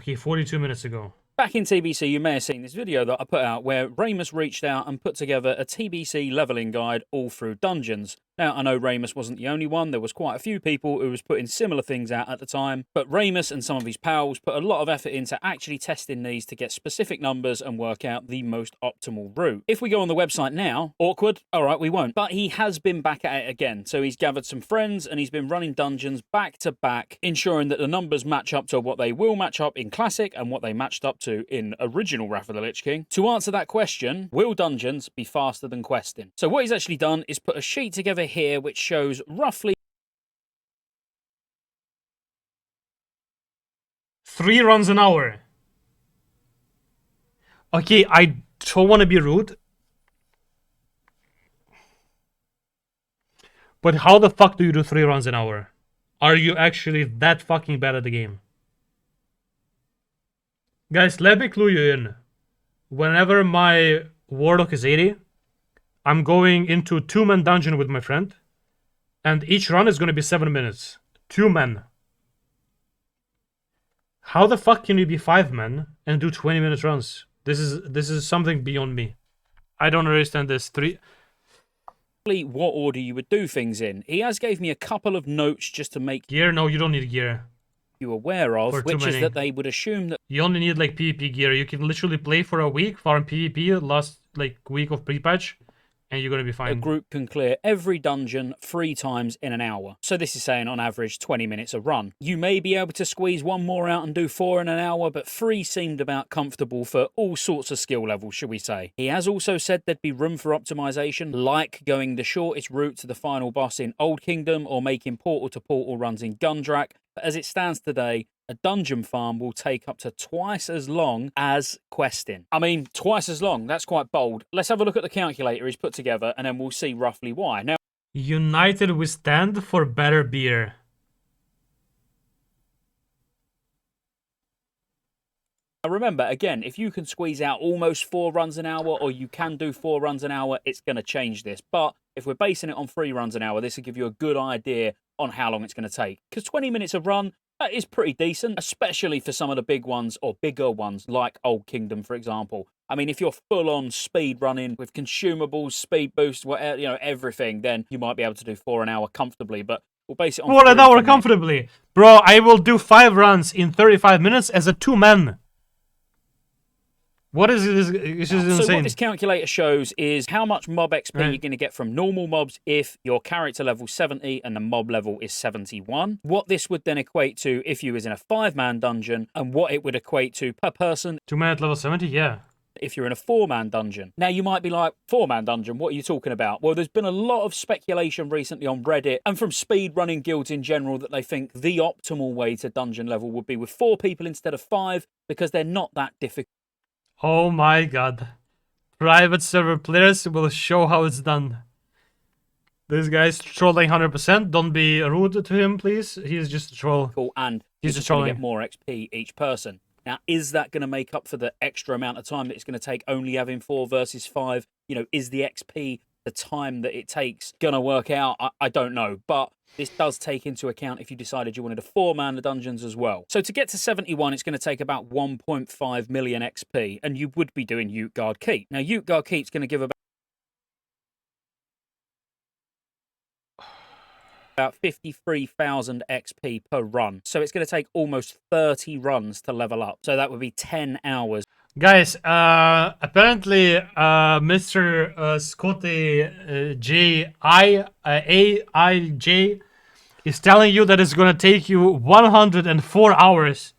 Okay, 42 minutes ago. Back in TBC, you may have seen this video that I put out where Ramus reached out and put together a TBC leveling guide all through dungeons. Now, I know Ramus wasn't the only one. There was quite a few people who was putting similar things out at the time. But Ramus and some of his pals put a lot of effort into actually testing these to get specific numbers and work out the most optimal route. If we go on the website now, awkward, all right, we won't. But he has been back at it again. So he's gathered some friends and he's been running dungeons back to back, ensuring that the numbers match up to what they will match up in Classic and what they matched up to in original Wrath of the Lich King. To answer that question, will dungeons be faster than questing? So what he's actually done is put a sheet together here which shows roughly 3 runs an hour. Okay, I don't want to be rude, but how the fuck do you do 3 runs an hour? Are you actually that fucking bad at the game? Guys, let me clue you in. Whenever my WOTLK is 80, I'm going into a 2-man dungeon with my friend. And each run is going to be 7 minutes. 2 men. How the fuck can you be 5 men and do 20-minute runs? This is something beyond me. I don't understand this. 3... what order you would do things in. He has gave me a couple of notes just to make Gear? No, you don't need gear. You aware of, which is that they would assume that you only need like PvP gear. You can literally play for a week, farm PvP, last like week of pre-patch, and you're gonna be fine. A group can clear every dungeon 3 times in an hour. So this is saying on average 20 minutes a run. You may be able to squeeze 1 more out and do 4 in an hour, but 3 seemed about comfortable for all sorts of skill levels, shall we say. He has also said there'd be room for optimization, like going the shortest route to the final boss in Old Kingdom or making portal-to-portal runs in Gundrak. But as it stands today, a dungeon farm will take up to twice as long as questing. I mean, twice as long, that's quite bold. Let's have a look at the calculator he's put together and then we'll see roughly why. Now, United we stand for better beer. Remember, again, if you can squeeze out almost 4 runs an hour or you can do 4 runs an hour, it's going to change this. But if we're basing it on 3 runs an hour, this will give you a good idea on how long it's going to take. Because 20 minutes a run, that is pretty decent, especially for some of the big ones or bigger ones like Old Kingdom, for example. I mean, if you're full-on speed running with consumables, speed boost, whatever, you know, everything, then you might be able to do 4 an hour comfortably. But we'll base it on 4 an hour comfortably. Bro, I will do 5 runs in 35 minutes as a 2-man. What is this? This is insane. So what this calculator shows is how much mob XP you're going to get from normal mobs if your character level 70 and the mob level is 71. What this would then equate to if you was in a 5-man dungeon, and what it would equate to per person. 2-man at level 70, yeah. If you're in a 4-man dungeon. Now, you might be like, 4-man dungeon, what are you talking about? Well, there's been a lot of speculation recently on Reddit and from speedrunning guilds in general that they think the optimal way to dungeon level would be with 4 people instead of 5 because they're not that difficult. Oh my god. Private server players will show how it's done. This guy's trolling 100%. Don't be rude to him, please. He's just a troll. And he's just trolling. Get more XP each person. Now, is that going to make up for the extra amount of time that it's going to take only having 4 versus 5? You know, is the XP, the time that it takes, going to work out? I don't know. But this does take into account if you decided you wanted a 4-man dungeons as well. So to get to 71, it's going to take about 1.5 million XP, and you would be doing Utgard Keep. Now, Utgard Keep's going to give about 53,000 XP per run. So it's going to take almost 30 runs to level up. So that would be 10 hours. Guys, apparently Mr. Scotty AIJ is telling you that it's gonna take you 104 hours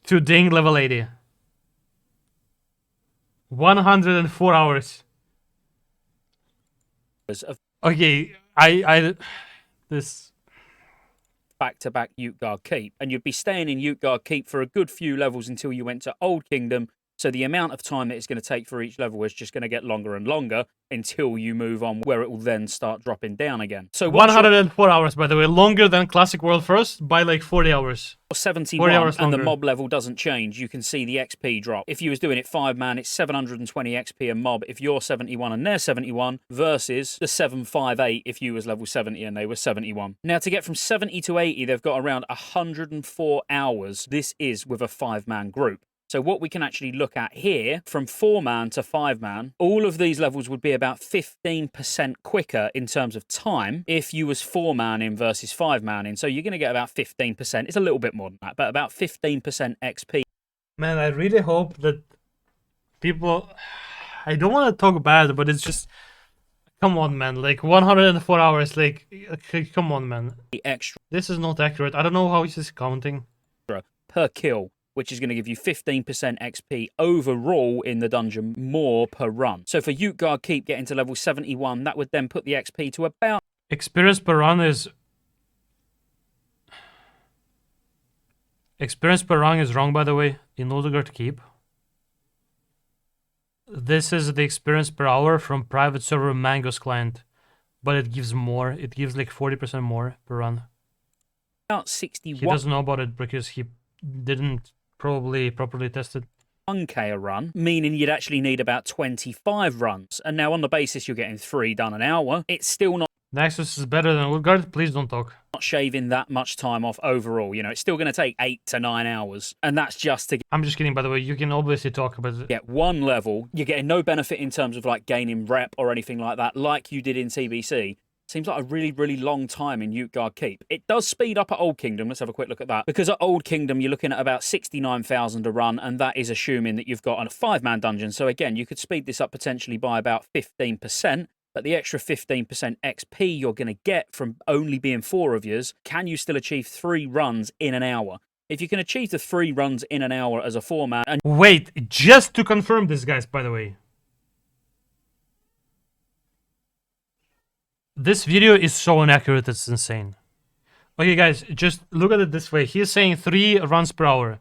to ding level 80. 104 hours. Okay, this back-to-back Utgard Keep, and you'd be staying in Utgard Keep for a good few levels until you went to Old Kingdom, So the amount of time that it's going to take for each level is just going to get longer and longer until you move on, where it will then start dropping down again. So 104 hours, by the way, longer than Classic World First by like 40 hours. 71 hours and the longer. mob level doesn't change, you can see the XP drop. If you was doing it 5-man, it's 720 XP a mob if you're 71 and they're 71, versus the 758 if you was level 70 and they were 71. Now, to get from 70 to 80, they've got around 104 hours. This is with a 5-man group. So what we can actually look at here, from 4-man to 5-man, all of these levels would be about 15% quicker in terms of time if you was 4-man in versus 5-man in. So you're going to get about 15%. It's a little bit more than that, but about 15% XP. Man, I really hope that people... I don't want to talk bad, but it's just... Come on, man. Like, 104 hours, like... Come on, man. Extra. This is not accurate. I don't know how this is counting. Per kill, which is going to give you 15% XP overall in the dungeon, more per run. So for Utgard Keep getting to level 71, that would then put the XP to about... Experience per run is... Experience per run is wrong, by the way, in Utgard Keep. This is the experience per hour from private server Mango's client, but it gives more. It gives like 40% more per run. About 61. He doesn't know about it because he didn't probably properly test it. 1k a run, meaning you'd actually need about 25 runs. And now on the basis you're getting 3 done an hour, it's still not... Nexus is better than Utgard. Please don't talk. Not shaving that much time off overall. You know, it's still going to take 8 to 9 hours. And that's just to I'm just kidding, by the way. You can obviously talk about it. get one level. You're getting no benefit in terms of like gaining rep or anything like that, like you did in TBC. Seems like a really, really long time in Utgard Keep. It does speed up at Old Kingdom. Let's have a quick look at that. Because at Old Kingdom, you're looking at about 69,000 a run, and that is assuming that you've got a 5-man dungeon. So again, you could speed this up potentially by about 15%, but the extra 15% XP you're going to get from only being 4 of yours, can you still achieve 3 runs in an hour? If you can achieve the 3 runs in an hour as a 4-man... and Wait, just to confirm this, guys, by the way. This video is so inaccurate, it's insane. Okay, guys, just look at it this way. He's saying 3 runs per hour.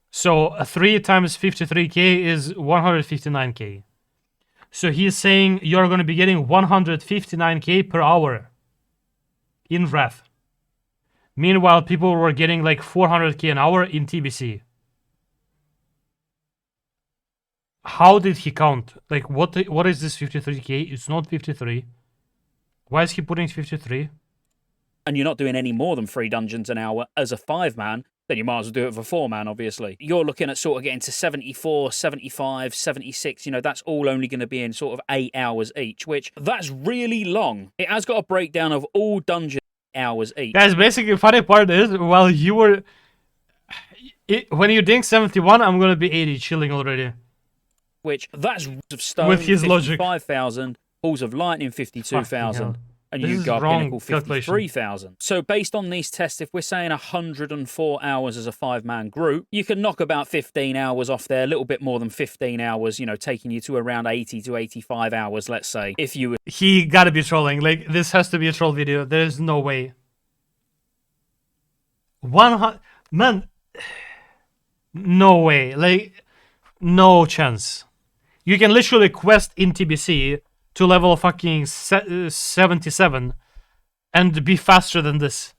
So 3 times 53k is 159k. So he's saying you're going to be getting 159k per hour in Wrath. Meanwhile, people were getting like 400k an hour in TBC. How did he count? Like, what is this 53k? It's not 53. Why is he putting 53? and you're not doing any more than 3 dungeons an hour as a 5-man, then you might as well do it for 4-man, obviously. You're looking at sort of getting to 74, 75, 76, you know, that's all only going to be in sort of 8 hours each, which that's really long. It has got a breakdown of all dungeon hours each. Guys, basically, the funny part is, while you were... when you're doing 71, I'm going to be 80, chilling already. Which, that's of stone, with his logic. 55,000, balls of lightning, 52,000. And you got pinnacle 53,000. So based on these tests, if we're saying 104 hours as a 5-man group, you can knock about 15 hours off there, a little bit more than 15 hours, you know, taking you to around 80 to 85 hours, let's say. If you were... He gotta be trolling. Like, this has to be a troll video. There's no way. 100... Man... No way. Like, no chance. You can literally quest in TBC to level fucking 77 and be faster than this.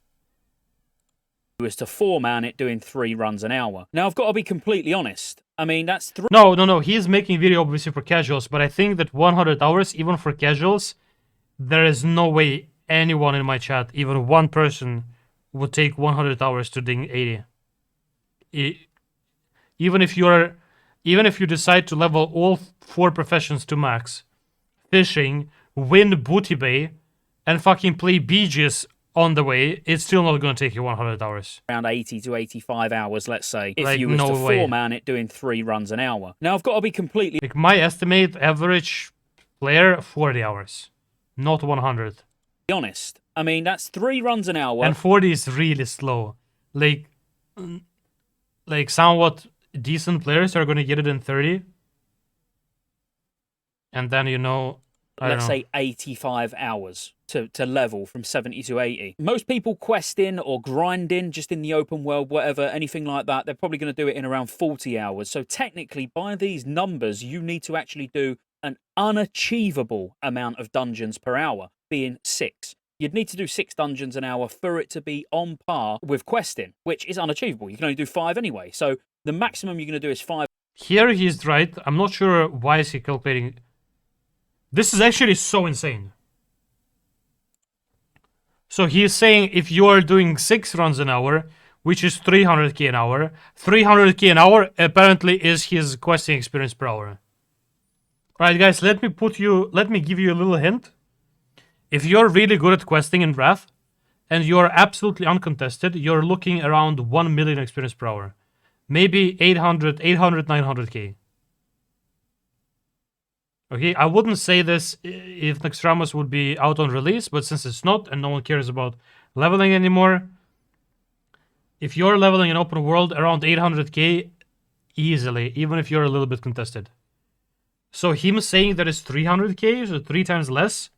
Was to 4-man it doing 3 runs an hour. Now, I've got to be completely honest. I mean, that's 3... No. He's making video obviously for casuals, but I think that 100 hours, even for casuals, there is no way anyone in my chat, even one person, would take 100 hours to ding 80. Even if you decide to level all 4 professions to max, fishing, win Booty Bay, and fucking play Beaches on the way, it's still not going to take you 100 hours. Around 80 to 85 hours, let's say. If like, you was no to way. 4-man it doing 3 runs an hour. Now, I've got to be completely... Like, my estimate average player, 40 hours. Not 100. honest. I mean, that's 3 runs an hour. And 40 is really slow. Like somewhat decent players are going to get it in 30. And then, you know... Let's say 85 hours. to level from 70 to 80. Most people questing or grinding just in the open world, whatever, anything like that, they're probably going to do it in around 40 hours. So technically, by these numbers, you need to actually do an unachievable amount of dungeons per hour, being 6. You'd need to do 6 dungeons an hour for it to be on par with questing, which is unachievable. You can only do 5 anyway. So the maximum you're going to do is 5. Here he's right. I'm not sure why is he calculating. This is actually so insane. So he's saying if you are doing 6 runs an hour, which is 300k an hour, 300k an hour apparently is his questing experience per hour. Alright guys, let me give you a little hint. If you're really good at questing in Wrath, and you're absolutely uncontested, you're looking around 1 million experience per hour. Maybe 800, 900k. Okay, I wouldn't say this if Naxxramas would be out on release, but since it's not and no one cares about leveling anymore, if you're leveling in open world around 800k easily, even if you're a little bit contested. So him saying that it's 300k, so 3 times less,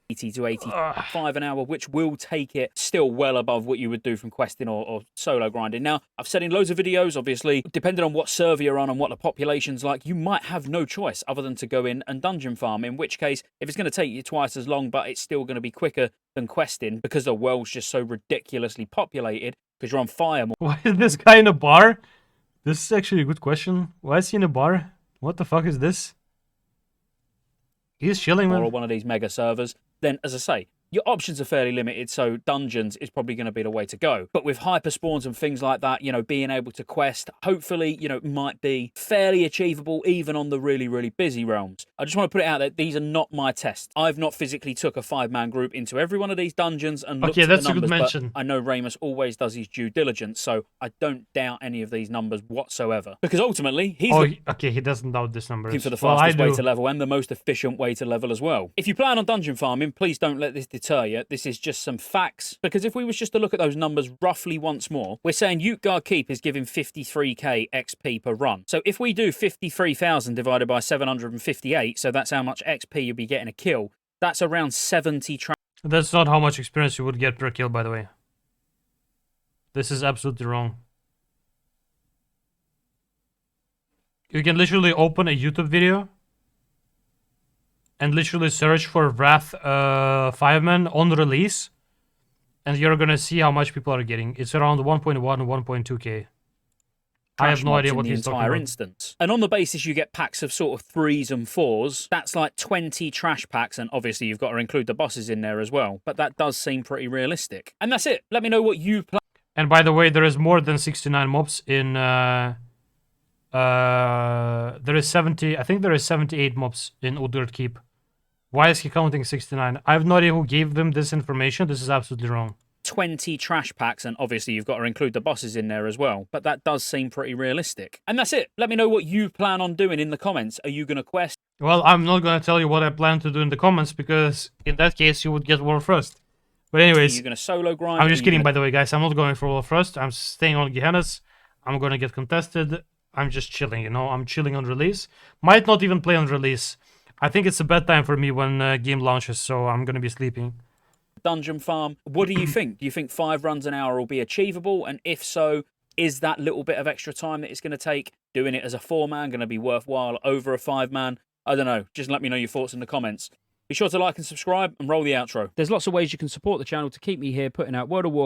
80 to 85 an hour, which will take it still well above what you would do from questing or solo grinding. Now, I've said in loads of videos, obviously, depending on what server you're on and what the population's like, you might have no choice other than to go in and dungeon farm, in which case, if it's going to take you twice as long, but it's still going to be quicker than questing because the world's just so ridiculously populated, because you're on fire more. Why is this guy in a bar? This is actually a good question. Why is he in a bar? What the fuck is this? He's chilling, man. Or one of these mega servers, then, as I say, your options are fairly limited, so dungeons is probably going to be the way to go. But with hyper spawns and things like that, you know, being able to quest, hopefully, you know, might be fairly achievable even on the really, really busy realms. I just want to put it out there, these are not my tests. I've not physically took a 5-man group into every one of these dungeons and looked at the numbers, a good mention. But I know Ramus always does his due diligence, so I don't doubt any of these numbers whatsoever. Because ultimately, he's okay, he doesn't doubt this number. Looking for the fastest way to level and the most efficient way to level as well. If you plan on dungeon farming, please don't let this deter you. This is just some facts, because if we was just to look at those numbers roughly once more, we're saying Utgard Keep is giving 53k XP per run. So if we do 53,000 divided by 758, so that's how much XP you'll be getting a kill, that's around 70 That's not how much experience you would get per kill, by the way. This is absolutely wrong. You can literally open a YouTube video and literally search for Wrath 5-man on release, and you're gonna see how much people are getting. It's around 1.1 and 1.2k. I have no idea what he's talking about. Instance. And on the basis you get packs of sort of 3s and 4s, that's like 20 trash packs, and obviously you've got to include the bosses in there as well. But that does seem pretty realistic. And that's it. Let me know what you plan. And by the way, there is more than 69 mobs in there is 70, I think there is 78 mobs in Utgard Keep. Why is he counting 69? I have no idea who gave them this information. This is absolutely wrong. 20 trash packs, and obviously you've got to include the bosses in there as well. But that does seem pretty realistic. And that's it. Let me know what you plan on doing in the comments. Are you going to quest? Well, I'm not going to tell you what I plan to do in the comments, because in that case you would get world first. But anyways, you're going to solo grind. I'm just kidding, by the way, guys. I'm not going for world first. I'm staying on Gehenna's. I'm going to get contested. I'm just chilling, you know. I'm chilling on release. Might not even play on release. I think it's a bad time for me when game launches, so I'm going to be sleeping. Dungeon farm. What do you think? Do you think 5 runs an hour will be achievable? And if so, is that little bit of extra time that it's going to take doing it as a 4-man going to be worthwhile over a 5-man? I don't know. Just let me know your thoughts in the comments. Be sure to like and subscribe and roll the outro. There's lots of ways you can support the channel to keep me here putting out World of Warcraft